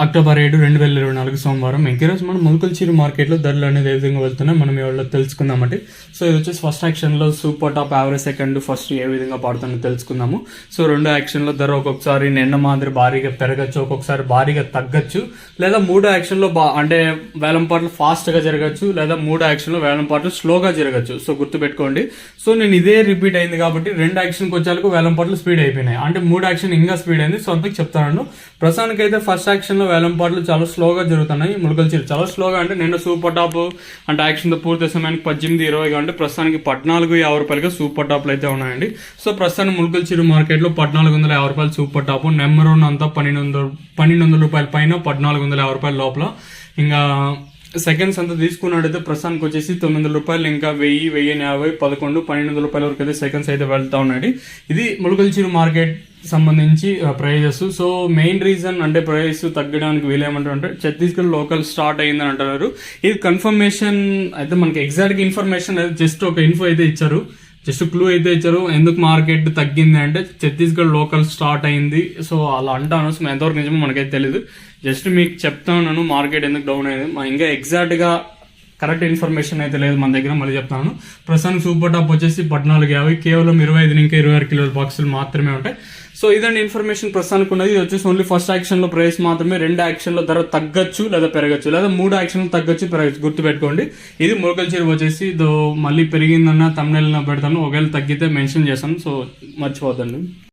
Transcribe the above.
October 7, 2024 సోమవారం. ఈరోజు మనం మొలకల్చూరు మార్కెట్లో ధరలు అనేది ఏ విధంగా వెళ్తున్నాయి మనం ఇవాళ తెలుసుకుందామంటే. సో ఇది వచ్చేసి ఫస్ట్ యాక్షన్లో super top average second first ఏ విధంగా పడుతుందో తెలుసుకుందాము. సో రెండో యాక్షన్లో ధర ఒక్కొక్కసారి నిన్న మాదిరి భారీగా పెరగచ్చు, ఒక్కొక్కసారి భారీగా తగ్గచ్చు, లేదా మూడో యాక్షన్లో అంటే వేలం పాటలు ఫాస్ట్గా జరగచ్చు, లేదా మూడో యాక్షన్లో వేలం పాటలు స్లోగా జరగచ్చు. సో గుర్తుపెట్టుకోండి. సో నేను ఇదే రిపీట్ అయింది కాబట్టి రెండు యాక్షన్కి వచ్చేందుకు వేలం పాటలు స్పీడ్ అయిపోయినాయి, అంటే మూడు యాక్షన్ ఇంకా స్పీడ్ అయింది. సో అందుకు చెప్తాను. ప్రస్తుతానికైతే ఫస్ట్ యాక్షన్ లో వేలం పాటలు చాలా స్లోగా జరుగుతున్నాయి. మొలకల్చూరు చాలా స్లోగా, అంటే నిన్న సూపర్ టాప్ అంటే యాక్షన్ తో పూర్తి సమయానికి 18-20 అంటే ప్రస్తుతానికి 1450 రూపాయలుగా సూపర్ టాప్లు అయితే ఉన్నాయండి. సో ప్రస్తుతానికి మొలకల్చూరు మార్కెట్ లో 1450 రూపాయలు సూపర్ టాప్, నెంబర్ 1 అంతా 1200 రూపాయల పైన 1450 రూపాయల లోపల. ఇంకా సెకండ్స్ అంతా తీసుకున్నట్టయితే ప్రస్తుతానికి వచ్చేసి 900 రూపాయలు, ఇంకా 1000, 1050, 11, 1200 రూపాయల వరకు అయితే సెకండ్స్ అయితే వెళ్తా ఉన్నాయి. ఇది మొలకల్చూరు మార్కెట్ సంబంధించి ప్రైజెస్. సో మెయిన్ రీజన్ అంటే ప్రైస్ తగ్గడానికి వీలేమంటారు అంటే ఛత్తీస్గఢ్ లోకల్ స్టార్ట్ అయిందని అంటున్నారు. ఇది కన్ఫర్మేషన్ అయితే మనకి ఎగ్జాక్ట్ ఇన్ఫర్మేషన్ అయితే జస్ట్ ఒక ఇన్ఫో అయితే ఇచ్చారు, జస్ట్ క్లూ అయితే ఇచ్చారు ఎందుకు మార్కెట్ తగ్గింది అంటే ఛత్తీస్గఢ్ లోకల్ స్టార్ట్ అయింది. సో అలా అంటాను. సో ఎంతవరకు నిజమో మనకైతే తెలియదు, జస్ట్ మీకు చెప్తా ఉన్నాను మార్కెట్ ఎందుకు డౌన్ అయింది. ఇంకా ఎగ్జాక్ట్ గా కరెక్ట్ ఇన్ఫర్మేషన్ అయితే లేదు మన దగ్గర. మళ్ళీ చెప్తాను. ప్రస్తుతానికి సూపర్ టాప్ వచ్చేసి 1450, కేవలం 25 ఇంకా 26 కిలోల బాక్సులు మాత్రమే ఉంటాయి. సో ఇదండి ఇన్ఫర్మేషన్ ప్రస్తుతానికి ఉన్నది. ఇది వచ్చేసి ఓన్లీ ఫస్ట్ యాక్షన్ లో ప్రైస్ మాత్రమే. రెండు యాక్షన్ లో ధర తగ్గచ్చు లేదా పెరగచ్చు, లేదా మూడు యాక్షన్ తగ్గచ్చు పెరగచ్చు, గుర్తుపెట్టుకోండి. ఇది మొలకల్చూరు వచ్చేసి మళ్ళీ పెరిగిందన్న తమిళ పెడతాను, ఒకవేళ తగ్గితే మెన్షన్ చేస్తాను. సో మర్చిపోద్దండి.